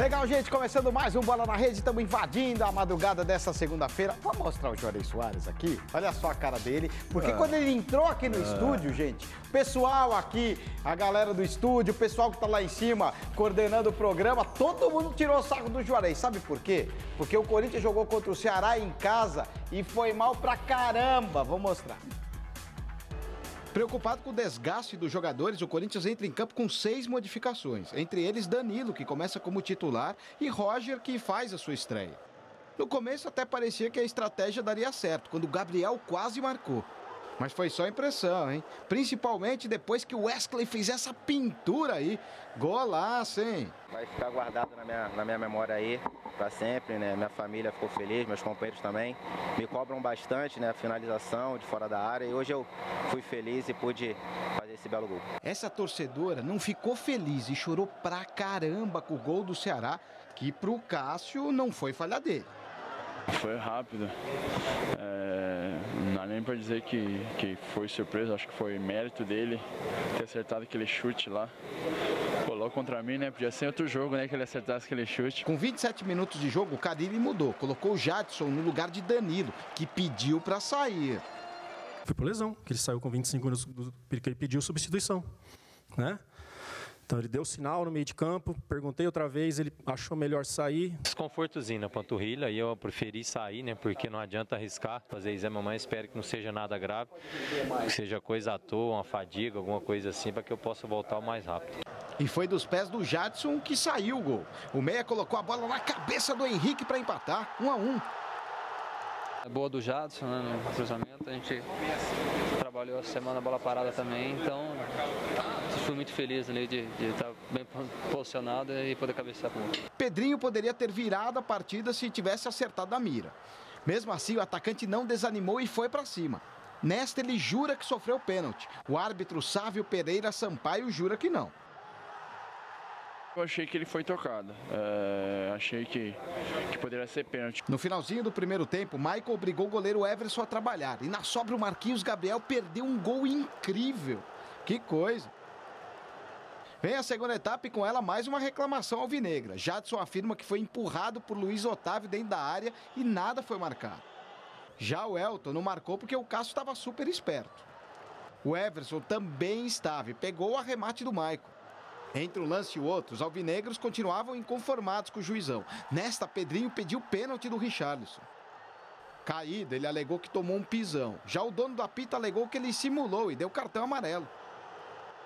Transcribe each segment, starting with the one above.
Legal, gente, começando mais um Bola na Rede, estamos invadindo a madrugada dessa segunda-feira. Vou mostrar o Juarez Soares aqui, olha só a cara dele, porque quando ele entrou aqui no estúdio, gente, o pessoal aqui, a galera do estúdio, o pessoal que tá lá em cima coordenando o programa, todo mundo tirou o saco do Juarez. Sabe por quê? Porque o Corinthians jogou contra o Ceará em casa e foi mal pra caramba. Vou mostrar. Preocupado com o desgaste dos jogadores, o Corinthians entra em campo com 6 modificações. Entre eles, Danilo, que começa como titular, e Roger, que faz a sua estreia. No começo até parecia que a estratégia daria certo, quando o Gabriel quase marcou. Mas foi só impressão, hein? Principalmente depois que o Wesley fez essa pintura aí. Golaço, hein? Vai ficar guardado na minha memória aí para sempre, né? Minha família ficou feliz, meus companheiros também. Me cobram bastante, né? A finalização de fora da área. E hoje eu fui feliz e pude fazer esse belo gol. Essa torcedora não ficou feliz e chorou pra caramba com o gol do Ceará, que pro Cássio não foi falha dele. Foi rápido. Não dá nem para dizer que foi surpresa, acho que foi mérito dele ter acertado aquele chute lá. Colou contra mim, né? Podia ser outro jogo, né? Que ele acertasse aquele chute. Com 27 minutos de jogo, o Carille mudou. Colocou o Jadson no lugar de Danilo, que pediu para sair. Foi por lesão, que ele saiu com 25 minutos, que ele pediu substituição, né? Então ele deu sinal no meio de campo, perguntei outra vez, ele achou melhor sair. Desconfortozinho na panturrilha e eu preferi sair, né? Porque não adianta arriscar fazer exame amanhã, espero que não seja nada grave, que seja coisa à toa, uma fadiga, alguma coisa assim, para que eu possa voltar o mais rápido. E foi dos pés do Jadson que saiu o gol. O meia colocou a bola na cabeça do Henrique para empatar, 1-1. É boa do Jadson, né, no cruzamento, a gente trabalhou a semana bola parada também, então fui muito feliz ali de estar bem posicionado e poder cabecear para o gol. Pedrinho poderia ter virado a partida se tivesse acertado a mira. Mesmo assim, o atacante não desanimou e foi para cima. Nesta, ele jura que sofreu pênalti. O árbitro Sávio Pereira Sampaio jura que não. Eu achei que ele foi tocado, achei que poderia ser pênalti. No finalzinho do primeiro tempo, Michael obrigou o goleiro Everson a trabalhar. E na sobra o Marquinhos Gabriel perdeu um gol incrível. Que coisa! Vem a segunda etapa e com ela mais uma reclamação alvinegra. Jadson afirma que foi empurrado por Luiz Otávio dentro da área e nada foi marcado. Já o Elton não marcou porque o Cássio estava super esperto. O Everson também estava e pegou o arremate do Michael. Entre um lance e o outro, os alvinegros continuavam inconformados com o juizão. Nesta, Pedrinho pediu pênalti do Richarlison. Caído, ele alegou que tomou um pisão. Já o dono do apito alegou que ele simulou e deu cartão amarelo.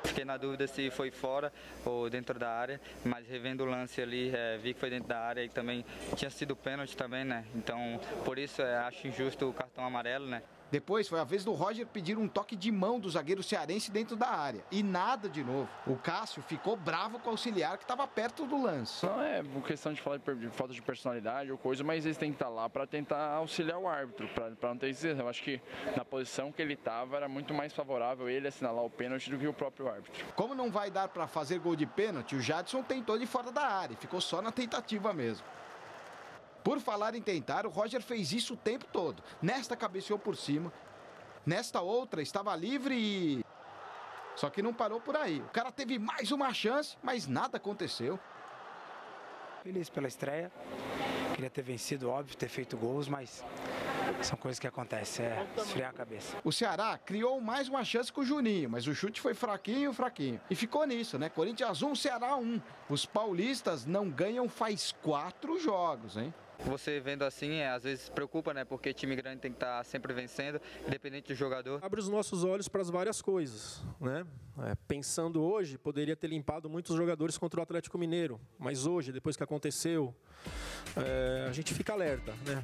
Fiquei na dúvida se foi fora ou dentro da área, mas revendo o lance ali, vi que foi dentro da área e também tinha sido pênalti também, né? Então, por isso, acho injusto o cartão amarelo, né? Depois foi a vez do Roger pedir um toque de mão do zagueiro cearense dentro da área. E nada de novo. O Cássio ficou bravo com o auxiliar que estava perto do lance. Não é questão de falar de falta de personalidade ou coisa, mas eles têm que estar lá para tentar auxiliar o árbitro, para não ter esse erro. Eu acho que na posição que ele estava era muito mais favorável ele assinalar o pênalti do que o próprio árbitro. Como não vai dar para fazer gol de pênalti, o Jadson tentou de fora da área. Ficou só na tentativa mesmo. Por falar em tentar, o Roger fez isso o tempo todo. Nesta cabeceou por cima, nesta outra estava livre e... Só que não parou por aí. O cara teve mais uma chance, mas nada aconteceu. Feliz pela estreia, queria ter vencido, óbvio, ter feito gols, mas são coisas que acontecem, esfriar a cabeça. O Ceará criou mais uma chance com o Juninho, mas o chute foi fraquinho. E ficou nisso, né? Corinthians 1, Ceará 1. Os paulistas não ganham faz 4 jogos, hein? Você vendo assim, às vezes preocupa, né? Porque time grande tem que estar sempre vencendo, independente do jogador. Abre os nossos olhos para as várias coisas, né? Pensando hoje, poderia ter limpado muitos jogadores contra o Atlético Mineiro, mas hoje, depois que aconteceu, a gente fica alerta, né?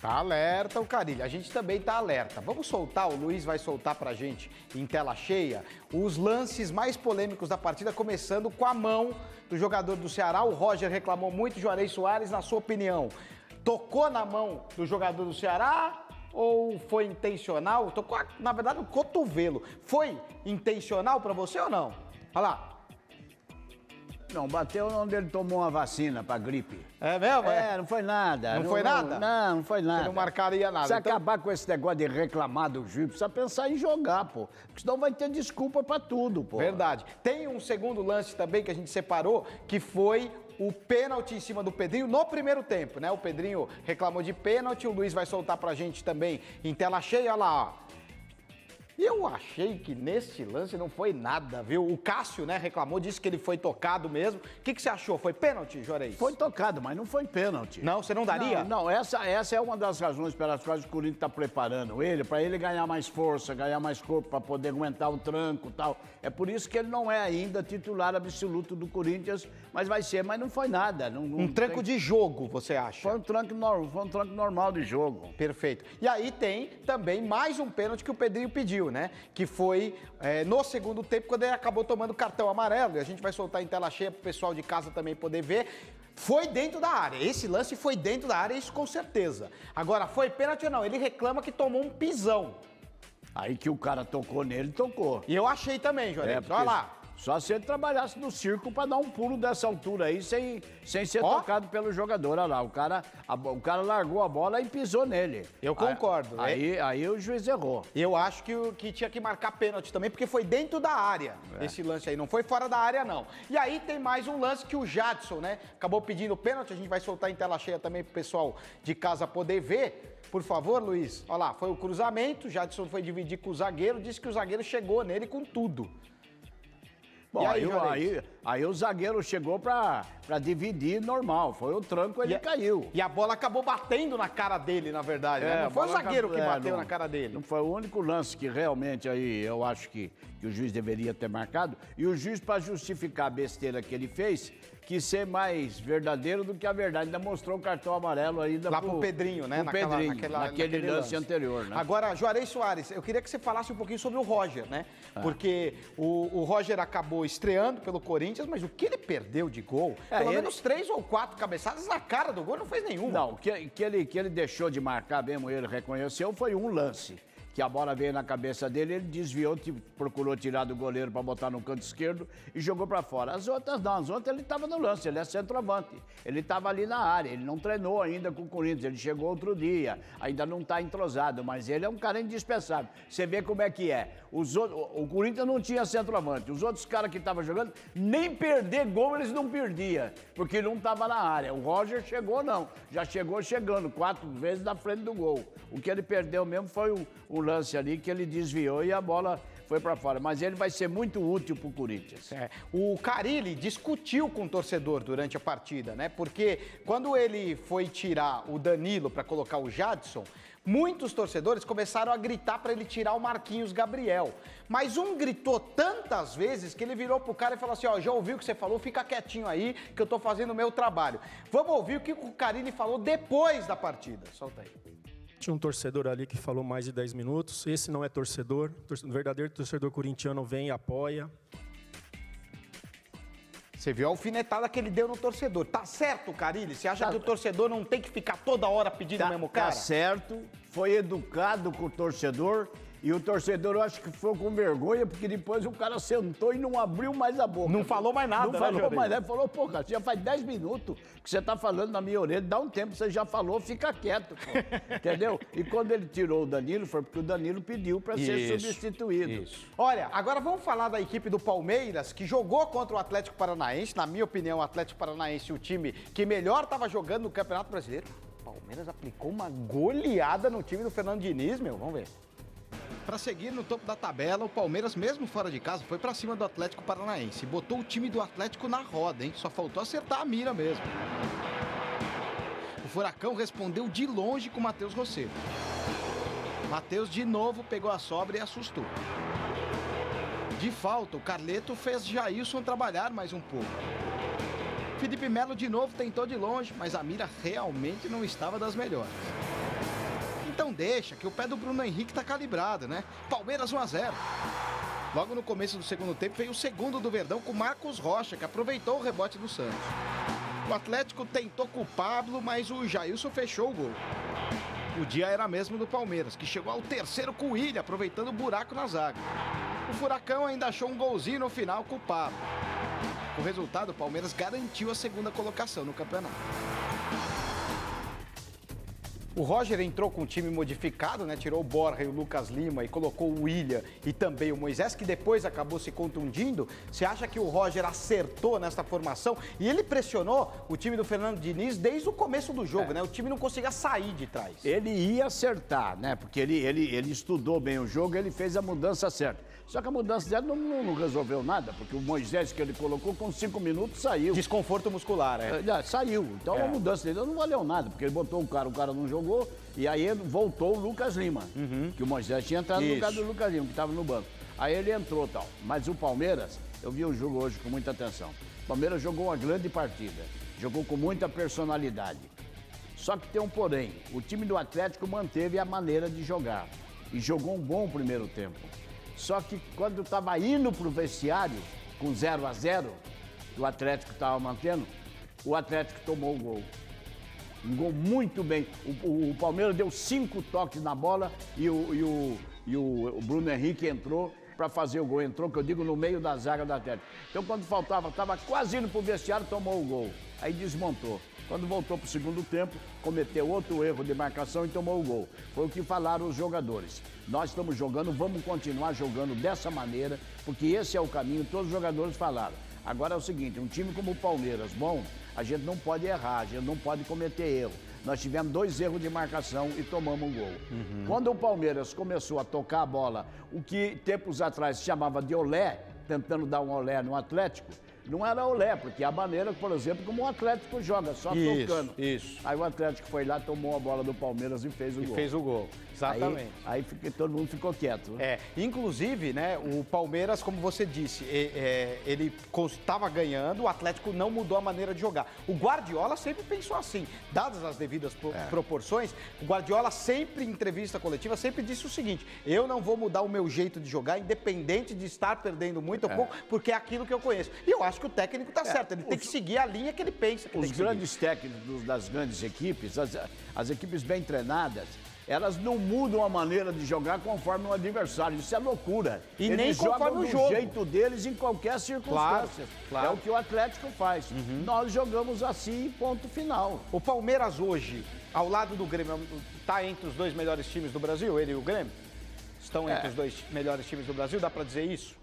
Tá alerta o Carille, a gente também tá alerta. Vamos soltar, o Luiz vai soltar pra gente em tela cheia os lances mais polêmicos da partida, começando com a mão do jogador do Ceará. O Roger reclamou muito, Juarez Soares, na sua opinião, tocou na mão do jogador do Ceará ou foi intencional? Tocou, na verdade, no cotovelo. Foi intencional pra você ou não? Olha lá. Não, bateu onde ele tomou uma vacina pra gripe. É mesmo? Não foi nada. Não foi nada? Não, não foi nada. Você não marcaria nada. Se então... acabar com esse negócio de reclamar do juiz, precisa pensar em jogar, pô. Porque senão vai ter desculpa pra tudo, pô. Verdade. Tem um segundo lance também que a gente separou, que foi o pênalti em cima do Pedrinho no primeiro tempo, né? O Pedrinho reclamou de pênalti, o Luiz vai soltar pra gente também em tela cheia, olha lá, ó. Eu achei que neste lance não foi nada, viu? O Cássio, né, reclamou, disse que ele foi tocado mesmo. O que você achou? Foi pênalti, Juarez? Foi tocado, mas não foi pênalti. Não, você não daria? Não, essa é uma das razões pelas quais o Corinthians está preparando ele, para ele ganhar mais força, ganhar mais corpo, para poder aguentar o tranco e tal. É por isso que ele não é ainda titular absoluto do Corinthians, mas vai ser, mas não foi nada. Um tranco de jogo, você acha? Foi um tranco normal de jogo. Perfeito. E aí tem também mais um pênalti que o Pedrinho pediu, né? Que foi no segundo tempo, quando ele acabou tomando cartão amarelo. E a gente vai soltar em tela cheia para o pessoal de casa também poder ver. Foi dentro da área. Esse lance foi dentro da área, isso com certeza. Agora, foi pênalti ou não? Ele reclama que tomou um pisão. Aí que o cara tocou nele, tocou. E eu achei também, Juarez. Olha lá. Só se ele trabalhasse no circo para dar um pulo dessa altura aí, sem ser tocado pelo jogador. Olha lá, o cara largou a bola e pisou nele. Eu concordo. Aí o juiz errou. Eu acho que tinha que marcar pênalti também, porque foi dentro da área esse lance aí, não foi fora da área não. E aí tem mais um lance que o Jadson, né, acabou pedindo pênalti, a gente vai soltar em tela cheia também pro pessoal de casa poder ver. Por favor, Luiz. Olha lá, foi o cruzamento, o Jadson foi dividir com o zagueiro, disse que o zagueiro chegou nele com tudo. Bom, aí o zagueiro chegou pra dividir normal. Foi o tranco, ele caiu. E a bola acabou batendo na cara dele, na verdade. Né? Não foi o zagueiro que bateu na cara dele. Não foi o único lance que realmente aí eu acho que o juiz deveria ter marcado. E o juiz, para justificar a besteira que ele fez, quis ser mais verdadeiro do que a verdade. Ainda mostrou o cartão amarelo ainda lá pro Pedrinho, né? Naquele lance anterior, né? Agora, Juarez Soares, eu queria que você falasse um pouquinho sobre o Roger, né? Porque o Roger acabou estreando pelo Corinthians, mas o que ele perdeu de gol, pelo menos 3 ou 4 cabeçadas na cara do gol, não fez nenhuma. Não, que ele deixou de marcar mesmo, ele reconheceu, foi um lance. Que a bola veio na cabeça dele, ele desviou, procurou tirar do goleiro para botar no canto esquerdo e jogou para fora. As outras não, as outras ele estava no lance, ele é centroavante. Ele estava ali na área, ele não treinou ainda com o Corinthians, ele chegou outro dia, ainda não está entrosado, mas ele é um cara indispensável. Você vê como é que é. O Corinthians não tinha centroavante, os outros caras que estavam jogando, nem perder gol eles não perdiam, porque não estava na área. O Roger chegou não, já chegou chegando 4 vezes na frente do gol. O que ele perdeu mesmo foi um lance ali que ele desviou e a bola foi para fora. Mas ele vai ser muito útil para o Corinthians. O Carille discutiu com o torcedor durante a partida, né? Porque quando ele foi tirar o Danilo para colocar o Jadson, muitos torcedores começaram a gritar para ele tirar o Marquinhos Gabriel. Mas um gritou tantas vezes que ele virou pro cara e falou assim, ó, já ouviu o que você falou, fica quietinho aí que eu tô fazendo o meu trabalho. Vamos ouvir o que o Carille falou depois da partida. Solta aí. Tinha um torcedor ali que falou mais de 10 minutos. Esse não é torcedor. O verdadeiro torcedor corintiano vem e apoia. Você viu a alfinetada que ele deu no torcedor. Tá certo, Carille? Você acha que o torcedor não tem que ficar toda hora pedindo o mesmo cara? Tá certo, foi educado com o torcedor. E o torcedor, eu acho que ficou com vergonha, porque depois o cara sentou e não abriu mais a boca. Não falou mais nada, Não falou mais nada. Falou, pô, cara, já faz 10 minutos que você tá falando na minha orelha, dá um tempo, você já falou, fica quieto, pô. Entendeu? E quando ele tirou o Danilo, foi porque o Danilo pediu para ser substituído. Isso. Olha, agora vamos falar da equipe do Palmeiras, que jogou contra o Atlético Paranaense. Na minha opinião, o Atlético Paranaense, o time que melhor estava jogando no Campeonato Brasileiro. O Palmeiras aplicou uma goleada no time do Fernando Diniz, meu. Vamos ver. Para seguir no topo da tabela, o Palmeiras, mesmo fora de casa, foi para cima do Atlético Paranaense. Botou o time do Atlético na roda, hein? Só faltou acertar a mira mesmo. O Furacão respondeu de longe com o Matheus Rosseto. Matheus de novo pegou a sobra e assustou. De falta, o Carleto fez Jailson trabalhar mais um pouco. Felipe Melo de novo tentou de longe, mas a mira realmente não estava das melhores. Então deixa, que o pé do Bruno Henrique tá calibrado, né? Palmeiras 1-0. Logo no começo do segundo tempo veio o segundo do Verdão com Marcos Rocha, que aproveitou o rebote do Santos. O Atlético tentou com o Pablo, mas o Jailson fechou o gol. O dia era mesmo do Palmeiras, que chegou ao terceiro com o Willian, aproveitando o buraco na zaga. O Furacão ainda achou um golzinho no final com o Pablo. Com o resultado, o Palmeiras garantiu a segunda colocação no campeonato. O Roger entrou com o time modificado, né? Tirou o Borja e o Lucas Lima e colocou o William e também o Moisés, que depois acabou se contundindo. Você acha que o Roger acertou nessa formação? E ele pressionou o time do Fernando Diniz desde o começo do jogo, né? O time não conseguia sair de trás. Ele ia acertar, né? Porque ele estudou bem o jogo, ele fez a mudança certa. Só que a mudança dele não resolveu nada, porque o Moisés que ele colocou com 5 minutos saiu. Desconforto muscular, saiu. Então a mudança dele não valeu nada, porque ele botou o cara não jogou, e aí ele voltou o Lucas Lima, que o Moisés tinha entrado no lugar do Lucas Lima, que estava no banco. Aí ele entrou e tal. Mas o Palmeiras, eu vi o jogo hoje com muita atenção. O Palmeiras jogou uma grande partida, jogou com muita personalidade. Só que tem um porém, o time do Atlético manteve a maneira de jogar e jogou um bom primeiro tempo. Só que quando estava indo para o vestiário, com 0-0, o Atlético estava mantendo, o Atlético tomou o gol. Um gol muito bem. O Palmeiras deu 5 toques na bola e o Bruno Henrique entrou para fazer o gol. Entrou, que eu digo, no meio da zaga do Atlético. Então, quando faltava, estava quase indo para o vestiário, tomou o gol. Aí desmontou. Quando voltou para o segundo tempo, cometeu outro erro de marcação e tomou o gol. Foi o que falaram os jogadores. Nós estamos jogando, vamos continuar jogando dessa maneira, porque esse é o caminho, todos os jogadores falaram. Agora é o seguinte, um time como o Palmeiras, bom, a gente não pode errar, a gente não pode cometer erro. Nós tivemos 2 erros de marcação e tomamos um gol. Quando o Palmeiras começou a tocar a bola, o que tempos atrás se chamava de olé, tentando dar um olé no Atlético, não era olé, porque a maneira, por exemplo, como o Atlético joga, só tocando. Isso. Aí o Atlético foi lá, tomou a bola do Palmeiras e fez o gol. Fez o gol, exatamente. Aí todo mundo ficou quieto. Né? Inclusive, né, o Palmeiras, como você disse, ele estava ganhando, o Atlético não mudou a maneira de jogar. O Guardiola sempre pensou assim, dadas as devidas proporções, o Guardiola sempre, em entrevista coletiva, sempre disse o seguinte, eu não vou mudar o meu jeito de jogar, independente de estar perdendo muito ou pouco, porque é aquilo que eu conheço. E eu acho que o técnico está certo, ele tem que seguir a linha que ele pensa. Que os grandes técnicos das grandes equipes, as equipes bem treinadas, elas não mudam a maneira de jogar conforme o adversário. Isso é loucura. E eles nem conforme o jogo. do jeito deles em qualquer circunstância. Claro. É o que o Atlético faz. Nós jogamos assim, ponto final. O Palmeiras hoje, ao lado do Grêmio, está entre os 2 melhores times do Brasil, ele e o Grêmio? Estão entre os 2 melhores times do Brasil, dá para dizer isso?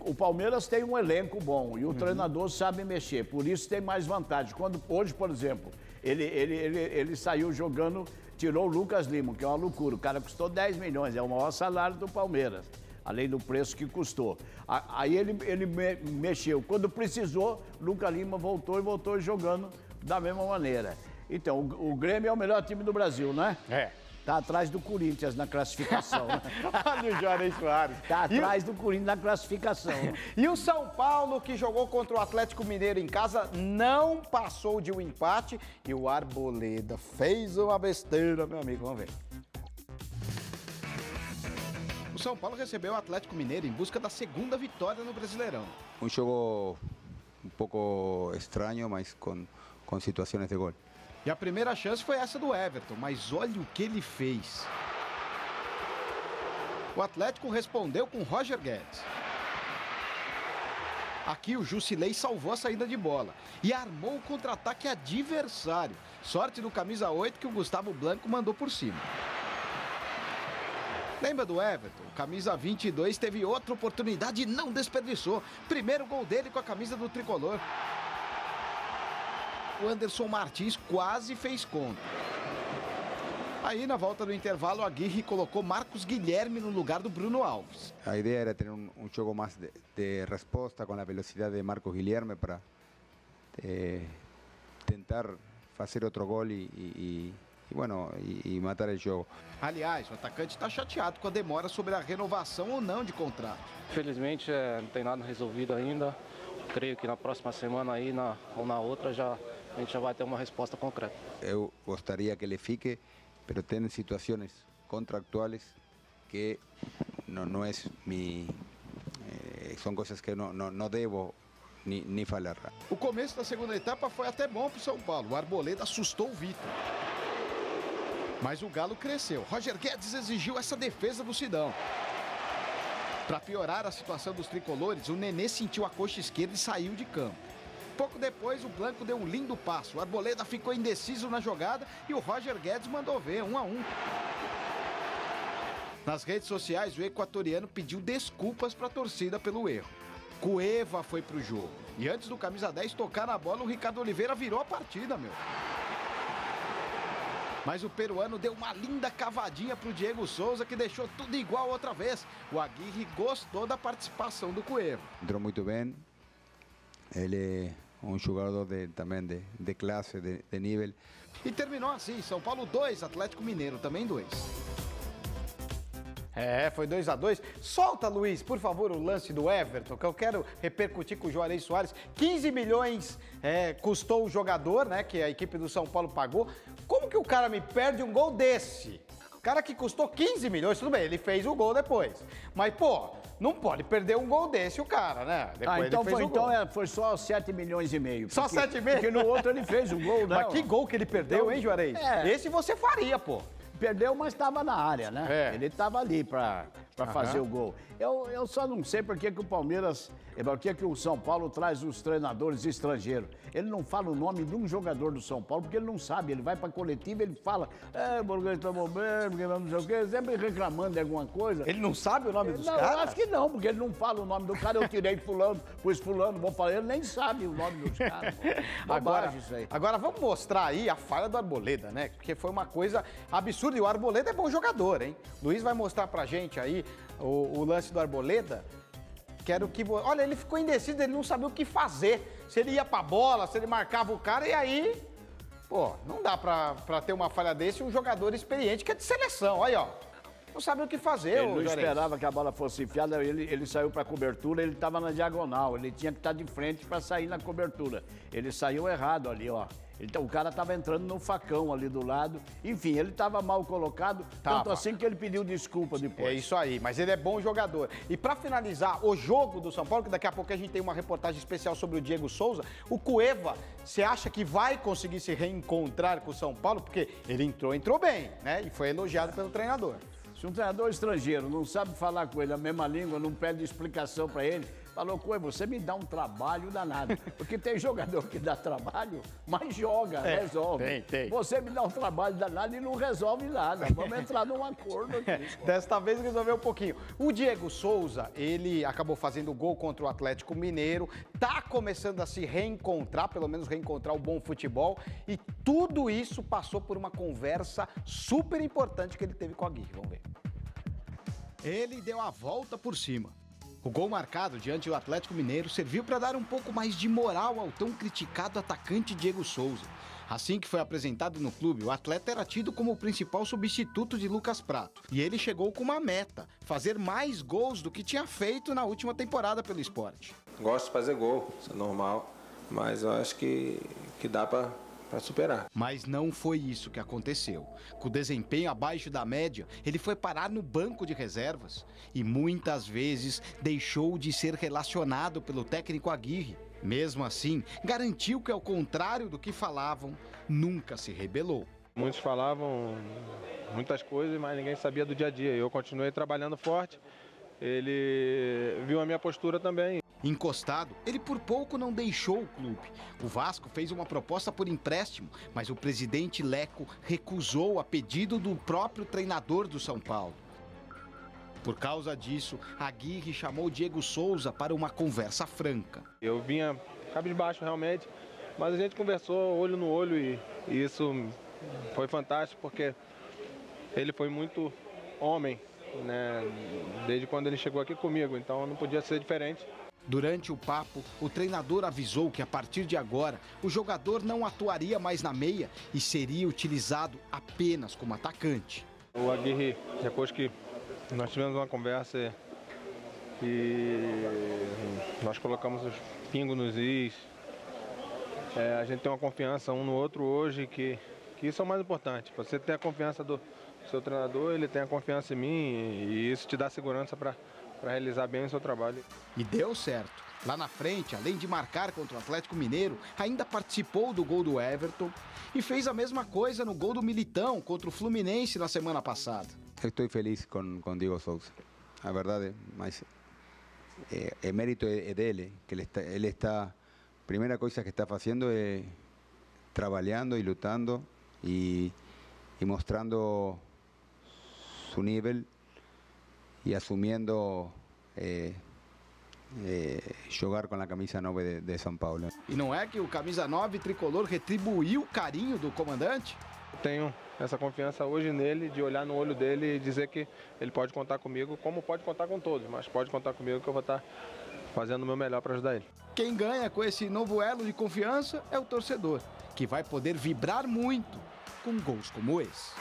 O Palmeiras tem um elenco bom e o treinador sabe mexer, por isso tem mais vantagem. Hoje, por exemplo, ele saiu jogando, tirou o Lucas Lima, que é uma loucura. O cara custou 10 milhões, é o maior salário do Palmeiras, além do preço que custou. Aí ele mexeu. Quando precisou, Lucas Lima voltou jogando da mesma maneira. Então, o Grêmio é o melhor time do Brasil, né? Está atrás do Corinthians na classificação. Olha o Juarez Soares. Está atrás do Corinthians na classificação. E o São Paulo, que jogou contra o Atlético Mineiro em casa, não passou de um empate. E o Arboleda fez uma besteira, meu amigo. Vamos ver. O São Paulo recebeu o Atlético Mineiro em busca da 2ª vitória no Brasileirão. Um jogo um pouco estranho, mas com situações de gol. E a primeira chance foi essa do Everton, mas olha o que ele fez. O Atlético respondeu com Roger Guedes. Aqui o Jusilei salvou a saída de bola e armou o contra-ataque adversário. Sorte do camisa 8 que o Gustavo Blanco mandou por cima. Lembra do Everton? O camisa 22 teve outra oportunidade e não desperdiçou. Primeiro gol dele com a camisa do tricolor. O Anderson Martins quase fez conta. Aí, na volta do intervalo, a Aguirre colocou Marcos Guilherme no lugar do Bruno Alves. A ideia era ter um jogo mais de resposta com a velocidade de Marcos Guilherme para tentar fazer outro gol e matar o jogo. Aliás, o atacante está chateado com a demora sobre a renovação ou não de contrato. Infelizmente, não tem nada resolvido ainda. Creio que na próxima semana aí, ou na outra, a gente já vai ter uma resposta concreta. Eu gostaria que ele fique, mas tem situações contractuais que não é são coisas que não devo nem falar. O começo da 2ª etapa foi até bom para o São Paulo. O Arboleda assustou o Vitor. Mas o Galo cresceu. Roger Guedes exigiu essa defesa do Sidão. Para piorar a situação dos tricolores, o Nenê sentiu a coxa esquerda e saiu de campo. Pouco depois, o Blanco deu um lindo passo. O Arboleda ficou indeciso na jogada e o Roger Guedes mandou ver, 1 a 1. Nas redes sociais, o equatoriano pediu desculpas para a torcida pelo erro. Cueva foi pro jogo. E antes do camisa 10 tocar na bola, o Ricardo Oliveira virou a partida, meu. Mas o peruano deu uma linda cavadinha pro Diego Souza, que deixou tudo igual outra vez. O Aguirre gostou da participação do Cueva. Entrou muito bem. Ele é um jogador também de classe, de nível. E terminou assim, São Paulo 2, Atlético Mineiro também 2. Foi 2 a 2. Solta, Luiz, por favor, o lance do Everton, que eu quero repercutir com o Juarez Soares. 15 milhões custou o jogador, né, que a equipe do São Paulo pagou. Como que o cara me perde um gol desse? O cara que custou 15 milhões, tudo bem, ele fez o gol depois. Mas, pô, não pode perder um gol desse o cara, né? Depois então, ele fez foi só 7 milhões e meio. Só 7,5? Porque no outro ele fez o gol, né? Mas que gol que ele perdeu, Então, hein, Juarez? Esse você faria, pô. Perdeu, mas estava na área, né? Ele estava ali para fazer o gol. Eu só não sei por que o Palmeiras, por que o São Paulo traz os treinadores estrangeiros. Ele não fala o nome de um jogador do São Paulo, porque ele não sabe. Ele vai para a coletiva, ele fala, porque estamos bem, porque não sei o quê, sempre reclamando de alguma coisa. Ele não sabe o nome dos caras? Eu acho que não, porque ele não fala o nome do cara. Eu tirei fulano, pus fulano, vou falar, ele nem sabe o nome dos caras. Agora vamos mostrar aí a falha do Arboleda, né? Porque foi uma coisa absurda. E o Arboleda é bom jogador, hein? Luiz vai mostrar pra gente aí o lance do Arboleda. Quero que... Olha, ele ficou indeciso, ele não sabia o que fazer. Se ele ia pra bola, se ele marcava o cara, e aí... Pô, não dá pra ter uma falha desse um jogador experiente que é de seleção. Olha, ó. Não sabe o que fazer, Ele não esperava que a bola fosse enfiada, ele saiu para a cobertura, ele estava na diagonal, ele tinha que estar de frente para sair na cobertura. Ele saiu errado ali, ó. Então, o cara estava entrando no facão ali do lado. Enfim, ele estava mal colocado, tanto assim que ele pediu desculpa depois. É isso aí, mas ele é bom jogador. E para finalizar o jogo do São Paulo, que daqui a pouco a gente tem uma reportagem especial sobre o Diego Souza, o Cueva, você acha que vai conseguir se reencontrar com o São Paulo? Porque ele entrou bem, né? E foi elogiado pelo treinador. Se um treinador estrangeiro não sabe falar com ele a mesma língua, não pede explicação para ele, falou, Cueva, você me dá um trabalho danado. Porque tem jogador que dá trabalho, mas joga, resolve. Tem. Você me dá um trabalho danado e não resolve nada. Vamos entrar num acordo aqui. Desta vez resolveu um pouquinho. O Diego Souza, ele acabou fazendo gol contra o Atlético Mineiro, tá começando a se reencontrar, pelo menos reencontrar o bom futebol, e tudo isso passou por uma conversa super importante que ele teve com a Aguirre. Vamos ver. Ele deu a volta por cima. O gol marcado diante do Atlético Mineiro serviu para dar um pouco mais de moral ao tão criticado atacante Diego Souza. Assim que foi apresentado no clube, o atleta era tido como o principal substituto de Lucas Prato. E ele chegou com uma meta, fazer mais gols do que tinha feito na última temporada pelo Sport. Gosto de fazer gol, isso é normal, mas eu acho que dá para superar. Mas não foi isso que aconteceu. Com o desempenho abaixo da média, ele foi parar no banco de reservas e muitas vezes deixou de ser relacionado pelo técnico Aguirre. Mesmo assim, garantiu que, ao contrário do que falavam, nunca se rebelou. Muitos falavam muitas coisas, mas ninguém sabia do dia a dia. Eu continuei trabalhando forte, ele viu a minha postura também. Encostado, ele por pouco não deixou o clube. O Vasco fez uma proposta por empréstimo, mas o presidente Leco recusou a pedido do próprio treinador do São Paulo. Por causa disso, Aguirre chamou Diego Souza para uma conversa franca. Eu vinha cabisbaixo realmente, mas a gente conversou olho no olho e isso foi fantástico porque ele foi muito homem, né, desde quando ele chegou aqui comigo, então não podia ser diferente. Durante o papo, o treinador avisou que a partir de agora, o jogador não atuaria mais na meia e seria utilizado apenas como atacante. O Aguirre, depois que nós tivemos uma conversa e nós colocamos os pingos nos is, a gente tem uma confiança um no outro hoje que isso é o mais importante. Você ter a confiança do seu treinador, ele tem a confiança em mim e isso te dá segurança para realizar bem o seu trabalho. E deu certo. Lá na frente, além de marcar contra o Atlético Mineiro, ainda participou do gol do Everton e fez a mesma coisa no gol do Militão contra o Fluminense na semana passada. Eu estou feliz com Diego Souza, a verdade, mas o mérito é dele, que ele está primera cosa que está haciendo es trabajando y lutando y mostrando su nivel y asumiendo jogar com a camisa 9 de São Paulo. E não é que o camisa 9 tricolor retribuiu o carinho do comandante? Tenho essa confiança hoje nele, de olhar no olho dele e dizer que ele pode contar comigo, como pode contar com todos, mas pode contar comigo que eu vou estar fazendo o meu melhor para ajudar ele. Quem ganha com esse novo elo de confiança é o torcedor, que vai poder vibrar muito com gols como esse.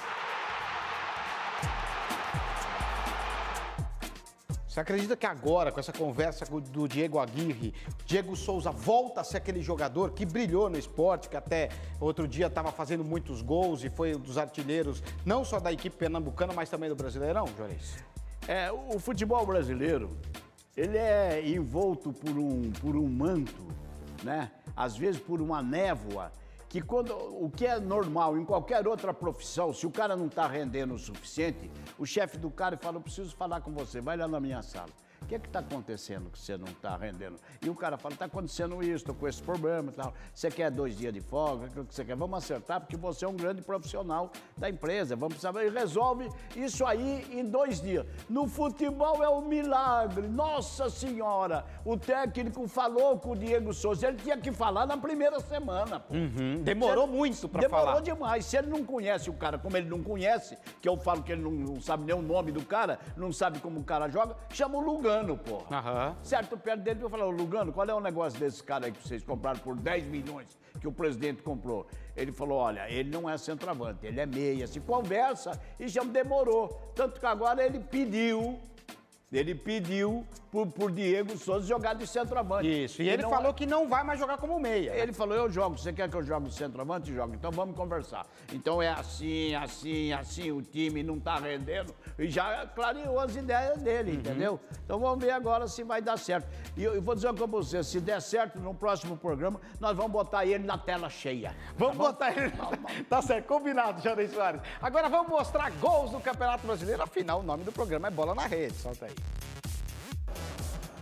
Você acredita que agora, com essa conversa do Diego Aguirre, Diego Souza volta a ser aquele jogador que brilhou no esporte, que até outro dia estava fazendo muitos gols e foi um dos artilheiros, não só da equipe pernambucana, mas também do Brasileirão, Juarez? O futebol brasileiro, ele é envolto por um manto, né? Às vezes por uma névoa, que o que é normal em qualquer outra profissão, se o cara não está rendendo o suficiente, o chefe do cara fala, eu preciso falar com você, vai lá na minha sala. O que é que está acontecendo que você não está rendendo? E o cara fala, está acontecendo isso, estou com esse problema e tal. Você quer 2 dias de folga? O que você quer? Vamos acertar, porque você é um grande profissional da empresa. Vamos saber, e resolve isso aí em 2 dias. No futebol é um milagre. Nossa Senhora! O técnico falou com o Diego Souza. Ele tinha que falar na primeira semana. Demorou muito para falar. Demorou demais. Se ele não conhece o cara como ele não conhece, que eu falo que ele não sabe nem o nome do cara, não sabe como o cara joga, chama o Lugano. Porra. Certo, perto dele, eu falei, Lugano, qual é o negócio desse cara aí que vocês compraram por 10 milhões que o presidente comprou? Ele falou, olha, ele não é centroavante, ele é meia, se conversa e já demorou. Tanto que agora ele pediu por Diego Souza jogar de centroavante. Isso, e ele falou que não vai mais jogar como meia. Ele falou, eu jogo, você quer que eu jogue de centroavante? Jogo, então vamos conversar. Então é assim, o time não tá rendendo e já clareou as ideias dele, entendeu? Então vamos ver agora se vai dar certo. E eu vou dizer uma coisa pra você, se der certo no próximo programa, nós vamos botar ele na tela cheia. Vamos botar ele... Tá certo, combinado, Juarez Soares. Agora vamos mostrar gols do Campeonato Brasileiro, afinal o nome do programa é Bola na Rede, solta aí.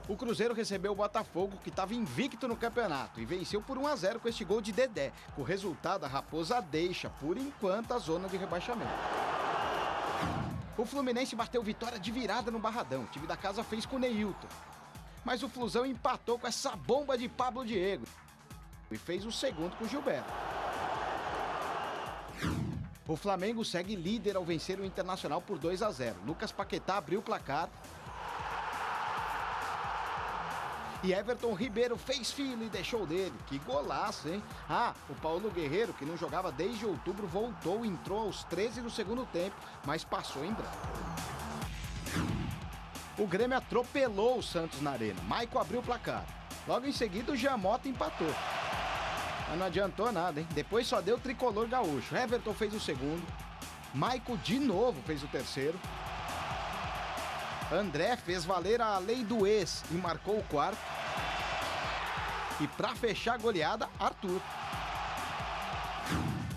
O Cruzeiro recebeu o Botafogo, que estava invicto no campeonato, e venceu por 1-0 com este gol de Dedé. Com o resultado, a Raposa deixa, por enquanto, a zona de rebaixamento. O Fluminense bateu vitória de virada no Barradão. O time da casa fez com o Neilton. Mas o Flusão empatou com essa bomba de Pablo Diego e fez o segundo com o Gilberto. O Flamengo segue líder ao vencer o Internacional por 2-0. Lucas Paquetá abriu o placar. E Everton Ribeiro fez fila e deixou dele. Que golaço, hein? O Paulo Guerreiro, que não jogava desde outubro, voltou e entrou aos 13 do segundo tempo, mas passou em branco. O Grêmio atropelou o Santos na arena. Maicon abriu o placar. Logo em seguida, o Giamota empatou. Mas não adiantou nada, hein? Depois só deu o tricolor gaúcho. Everton fez o segundo. Maicon de novo fez o terceiro. André fez valer a lei do ex e marcou o quarto. E para fechar a goleada, Arthur.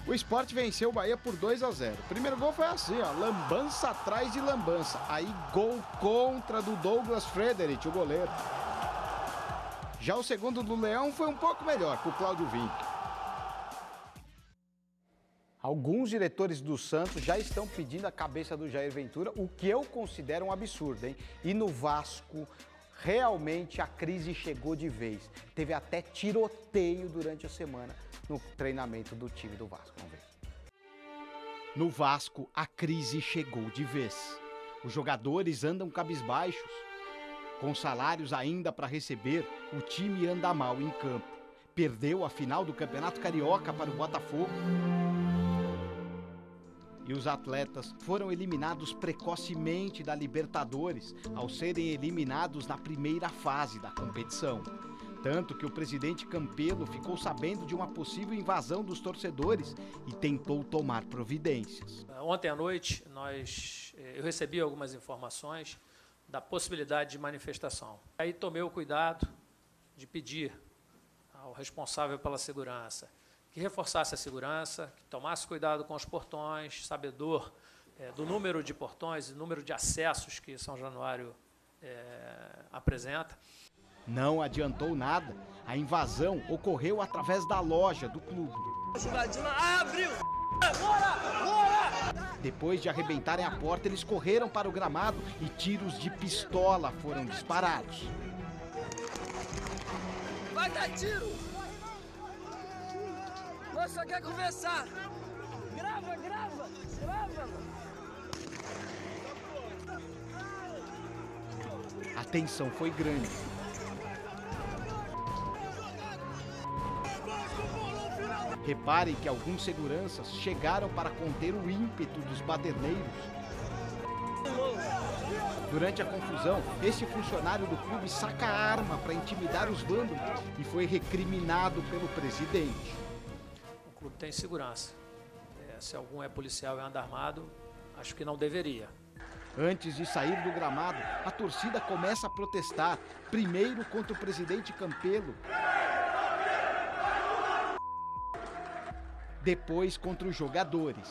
O Sport venceu o Bahia por 2-0. O primeiro gol foi assim, ó, lambança atrás de lambança. Aí gol contra do Douglas Frederich, o goleiro. Já o segundo do Leão foi um pouco melhor, com o Cláudio Vinck. Alguns diretores do Santos já estão pedindo a cabeça do Jair Ventura, o que eu considero um absurdo, hein? E no Vasco, realmente a crise chegou de vez. Teve até tiroteio durante a semana no treinamento do time do Vasco. Vamos ver. No Vasco, a crise chegou de vez. Os jogadores andam cabisbaixos. Com salários ainda para receber, o time anda mal em campo. Perdeu a final do Campeonato Carioca para o Botafogo. E os atletas foram eliminados precocemente da Libertadores ao serem eliminados na primeira fase da competição. Tanto que o presidente Campelo ficou sabendo de uma possível invasão dos torcedores e tentou tomar providências. Ontem à noite, eu recebi algumas informações da possibilidade de manifestação. Aí tomei o cuidado de pedir ao responsável pela segurança que reforçasse a segurança, que tomasse cuidado com os portões, sabedor do número de portões e número de acessos que São Januário apresenta. Não adiantou nada. A invasão ocorreu através da loja do clube. Abriu! Bora! Depois de arrebentarem a porta, eles correram para o gramado e tiros de pistola foram disparados. Vai dar tiro! Nós só quer conversar! Grava! A tensão foi grande. Reparem que alguns seguranças chegaram para conter o ímpeto dos baderneiros. Durante a confusão, este funcionário do clube saca a arma para intimidar os vândalos e foi recriminado pelo presidente. O clube tem segurança. Se algum é policial e anda armado, acho que não deveria. Antes de sair do gramado, a torcida começa a protestar, primeiro contra o presidente Campelo, depois contra os jogadores.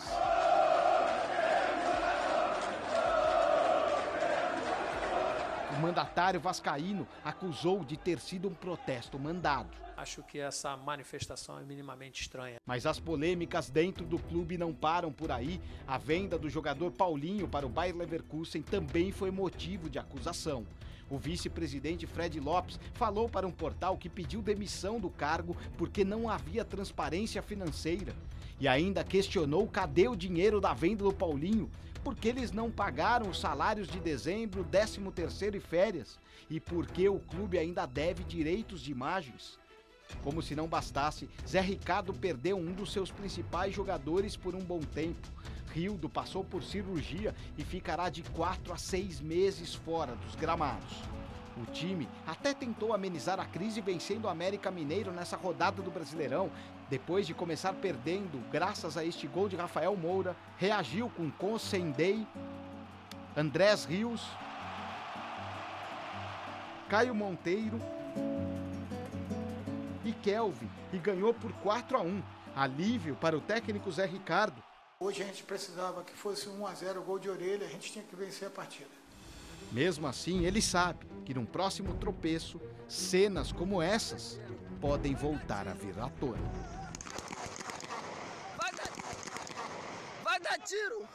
O mandatário vascaíno acusou de ter sido um protesto mandado. Acho que essa manifestação é minimamente estranha. Mas as polêmicas dentro do clube não param por aí. A venda do jogador Paulinho para o Bayer Leverkusen também foi motivo de acusação. O vice-presidente Fred Lopes falou para um portal que pediu demissão do cargo porque não havia transparência financeira. E ainda questionou cadê o dinheiro da venda do Paulinho, porque eles não pagaram os salários de dezembro, 13º e férias, e porque o clube ainda deve direitos de imagens. Como se não bastasse, Zé Ricardo perdeu um dos seus principais jogadores por um bom tempo. Rildo passou por cirurgia e ficará de 4 a 6 meses fora dos gramados. O time até tentou amenizar a crise vencendo o América Mineiro nessa rodada do Brasileirão. Depois de começar perdendo, graças a este gol de Rafael Moura, reagiu com Consendei, Andrés Rios, Caio Monteiro e Kelvin e ganhou por 4-1. Alívio para o técnico Zé Ricardo. Hoje a gente precisava que fosse 1-0, gol de orelha, a gente tinha que vencer a partida. Mesmo assim, ele sabe que num próximo tropeço, cenas como essas podem voltar a vir à tona. Vai dar tiro!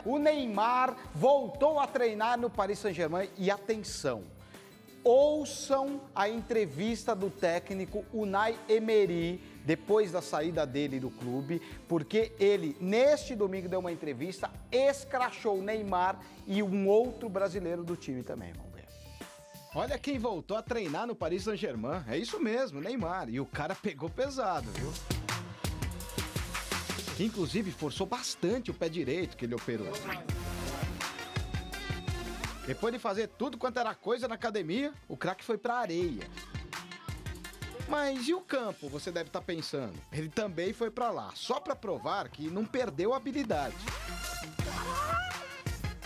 O Neymar voltou a treinar no Paris Saint-Germain e atenção, ouçam a entrevista do técnico Unai Emery depois da saída dele do clube, porque ele, neste domingo, deu uma entrevista, escrachou o Neymar e um outro brasileiro do time também, vamos ver. Olha quem voltou a treinar no Paris Saint-Germain, é isso mesmo, Neymar, e o cara pegou pesado, viu? Inclusive, forçou bastante o pé direito que ele operou. Depois de fazer tudo quanto era coisa na academia, o craque foi pra areia. Mas e o campo, você deve estar pensando? Ele também foi pra lá, só pra provar que não perdeu a habilidade.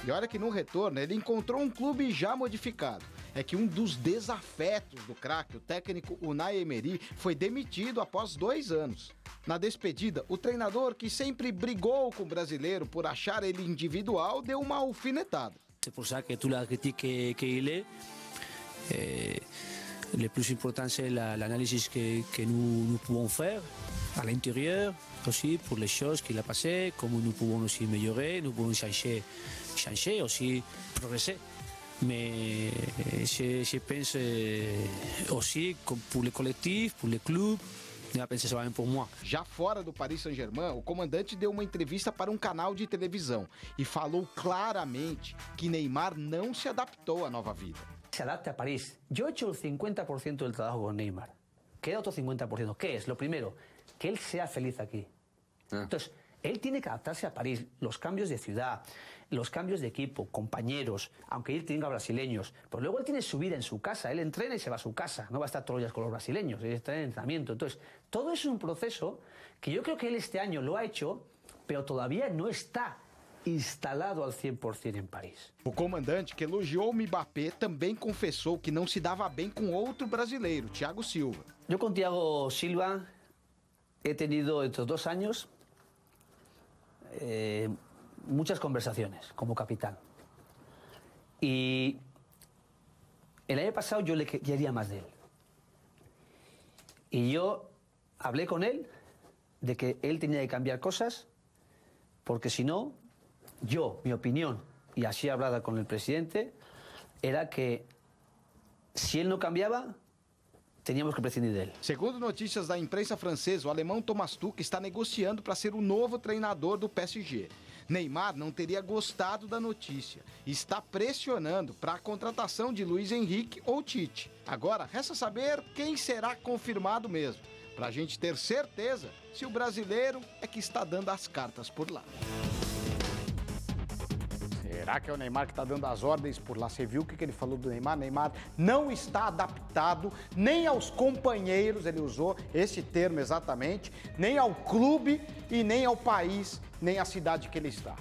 E olha que no retorno ele encontrou um clube já modificado. É que um dos desafetos do craque, o técnico Unai Emery, foi demitido após 2 anos. Na despedida, o treinador, que sempre brigou com o brasileiro por achar ele individual, deu uma alfinetada. C'est pour ça que toute la critique qu'il est, le plus important c'est l'analyse que nous pouvons faire à l'intérieur aussi pour les choses qu'il a passées, comment nous pouvons aussi améliorer, nous pouvons changer aussi, progresser. Mais je pense aussi pour le collectif, pour le club, Já fora do Paris Saint-Germain, o comandante deu uma entrevista para um canal de televisão e falou claramente que Neymar não se adaptou à nova vida. Se adapta a París. Yo he hecho el 50% del trabajo con Neymar. Queda otro 50%. ¿Qué es? Lo primero, que él sea feliz aquí. Entonces, él tiene que adaptarse a París, los cambios de ciudad, los cambios de equipo, compañeros, aunque él tenga brasileños. Pero luego él tiene su vida en su casa, él entrena y se va a su casa, no va a estar todos los días con los brasileños, él está en entrenamiento. Entonces, todo eso es un proceso que yo creo que él este año lo ha hecho, pero todavía no está instalado al 100% em Paris. O comandante, que elogiou o Mbappé, também confessou que não se dava bem com outro brasileiro, Thiago Silva. Yo con Thiago Silva he tenido estos 2 años muchas conversaciones como capitán. Y el año pasado yo le quería más de él. Y yo hablé con él de que él tenía que cambiar cosas, porque si no, mi opinión, y así hablada con el presidente, era que si él no cambiaba, teníamos que prescindir dele. Segundo notícias da imprensa francesa, o alemão Thomas Tuchel está negociando para ser o novo treinador do PSG. Neymar não teria gostado da notícia e está pressionando para a contratação de Luiz Henrique ou Tite. Agora, resta saber quem será confirmado mesmo, para a gente ter certeza se o brasileiro é que está dando as cartas por lá. Será que é o Neymar que está dando as ordens por lá? Você viu o que ele falou do Neymar? Neymar não está adaptado nem aos companheiros, ele usou esse termo exatamente, nem ao clube e nem ao país, nem à cidade que ele está.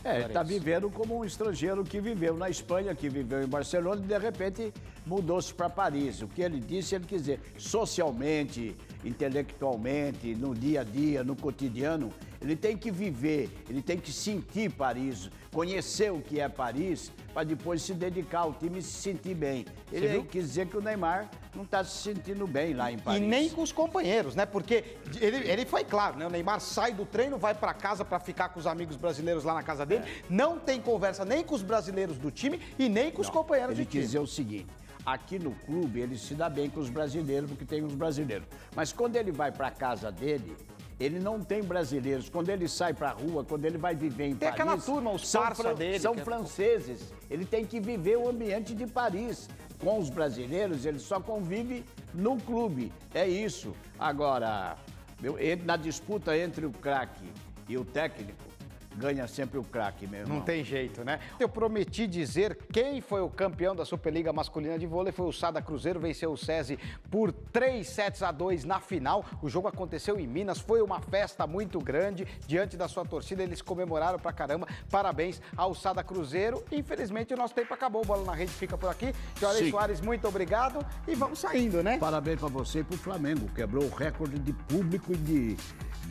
Ele está vivendo como um estrangeiro que viveu na Espanha, que viveu em Barcelona e de repente mudou-se para Paris. O que ele disse, ele quis dizer, socialmente, intelectualmente, no dia a dia, no cotidiano, ele tem que viver, ele tem que sentir Paris, conhecer o que é Paris, para depois se dedicar ao time e se sentir bem. Ele quis dizer que o Neymar não está se sentindo bem lá em Paris. E nem com os companheiros, né? Porque ele foi claro, né? O Neymar sai do treino, vai para casa para ficar com os amigos brasileiros lá na casa dele, não tem conversa nem com os brasileiros do time e nem com os companheiros de time. Ele quis dizer o seguinte, aqui no clube ele se dá bem com os brasileiros, porque tem os brasileiros. Mas quando ele vai para casa dele, ele não tem brasileiros. Quando ele sai pra rua, quando ele vai viver em Paris... Tem aquela turma, os parça dele. São franceses. Ele tem que viver o ambiente de Paris. Com os brasileiros, ele só convive no clube. É isso. Agora, na disputa entre o craque e o técnico, ganha sempre o craque mesmo. Não tem jeito, né? Eu prometi dizer quem foi o campeão da Superliga Masculina de Vôlei, foi o Sada Cruzeiro, venceu o SESI por 3-2 na final. O jogo aconteceu em Minas, foi uma festa muito grande, diante da sua torcida, eles comemoraram pra caramba. Parabéns ao Sada Cruzeiro. Infelizmente o nosso tempo acabou, Bola na Rede fica por aqui. Juarez Soares, muito obrigado e vamos saindo, né? Parabéns pra você e pro Flamengo, quebrou o recorde de público e de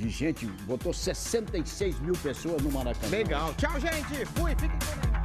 gente, botou 66 mil pessoas no Maracanã. Legal. Tchau, gente. Fui. Fiquem com